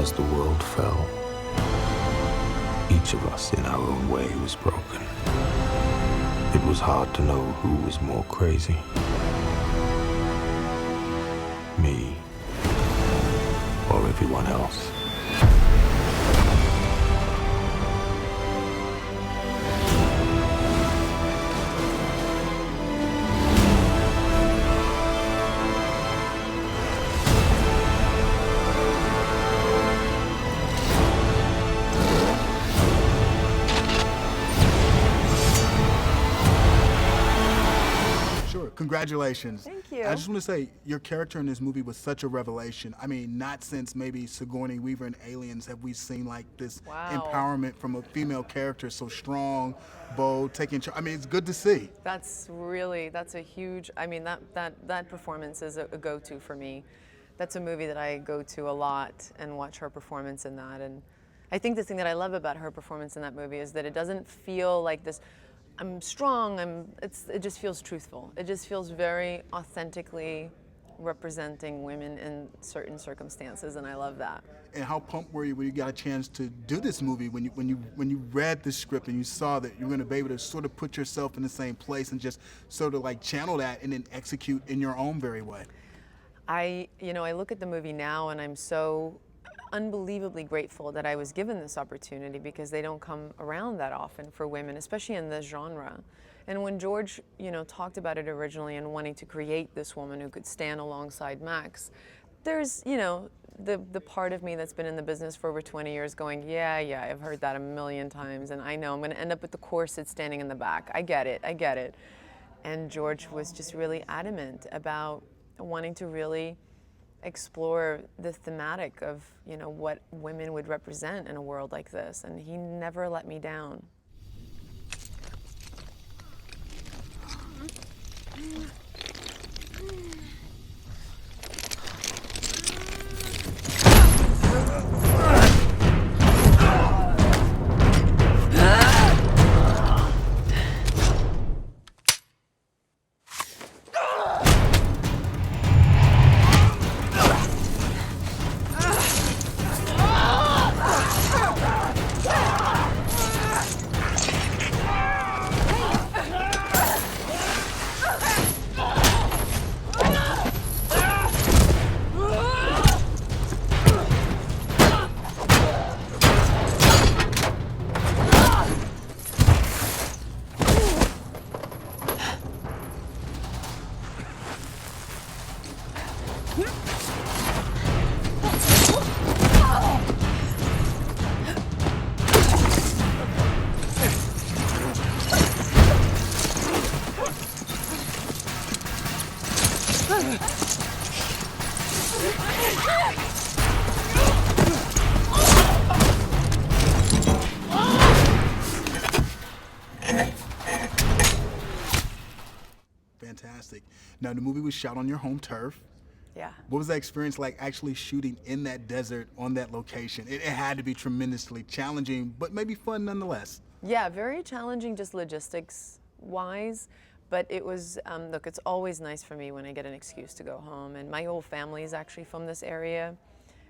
As the world fell, each of us in our own way was broken. It was hard to know who was more crazy. Me or everyone else. Congratulations. Thank you. I just want to say, your character in this movie was such a revelation. I mean, not since maybe Sigourney Weaver and Aliens have we seen like this empowerment from a female character, so strong, bold, taking charge. I mean, it's good to see. That's a huge, I mean, that performance is a go-to for me. That's a movie that I go to a lot and watch her performance in that. And I think the thing that I love about her performance in that movie is that it doesn't feel like this, I'm strong, it just feels truthful. It just feels very authentically representing women in certain circumstances, and I love that. And how pumped were you when you got a chance to do this movie, when you read the script and you saw that you were going to be able to sort of put yourself in the same place and just sort of like channel that and then execute in your own very way? I look at the movie now and I'm so unbelievably grateful that I was given this opportunity, because they don't come around that often for women, especially in this genre. And when George, talked about it originally and wanting to create this woman who could stand alongside Max, there's, the part of me that's been in the business for over 20 years going, yeah, I've heard that a million times, and I know I'm going to end up with the corset standing in the back. I get it. And George was just really adamant about wanting to really explore the thematic of, what women would represent in a world like this, and he never let me down. Fantastic. Now, the movie was shot on your home turf. Yeah. What was that experience like, actually shooting in that desert on that location? It had to be tremendously challenging, but maybe fun nonetheless. Yeah, very challenging just logistics-wise, but it was, look, it's always nice for me when I get an excuse to go home, and my whole family is actually from this area.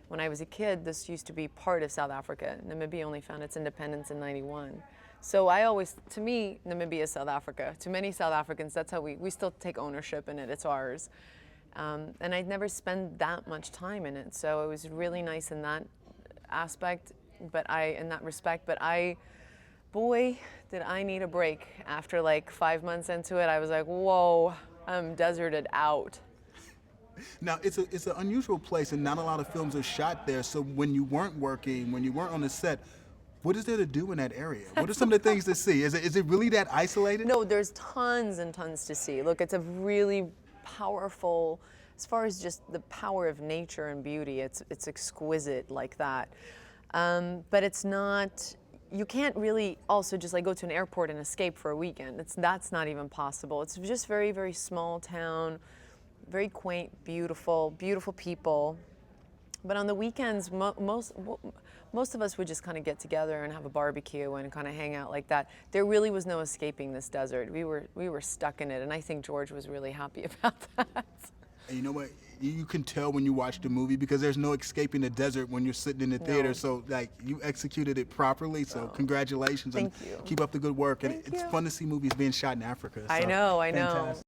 When I was a kid, this used to be part of South Africa. Namibia only found its independence in '91. So to me, Namibia is South Africa. To many South Africans, that's how we still take ownership in it, it's ours. And I'd never spent that much time in it, so it was really nice in that aspect, in that respect, boy, did I need a break. After like 5 months into it, I was like, whoa, I'm deserted out. Now, it's an unusual place, and not a lot of films are shot there, so when you weren't working, when you weren't on the set, what is there to do in that area? What are some of the things to see? Is it really that isolated? No, there's tons and tons to see. Look, it's a really powerful, as far as just the power of nature and beauty, it's exquisite like that. But it's not, you can't really also just like go to an airport and escape for a weekend. That's not even possible. It's just very, very small town, very quaint, beautiful people. But on the weekends, most of us would just kind of get together and have a barbecue and kind of hang out like that. There really was no escaping this desert. We were stuck in it, and I think George was really happy about that. And you know what? You can tell when you watch the movie because there's no escaping the desert when you're sitting in the theater. No. So, like, you executed it properly. So, congratulations. Thank and you. Keep up the good work. And Thank it's you. fun to see movies being shot in Africa. I So, know. fantastic.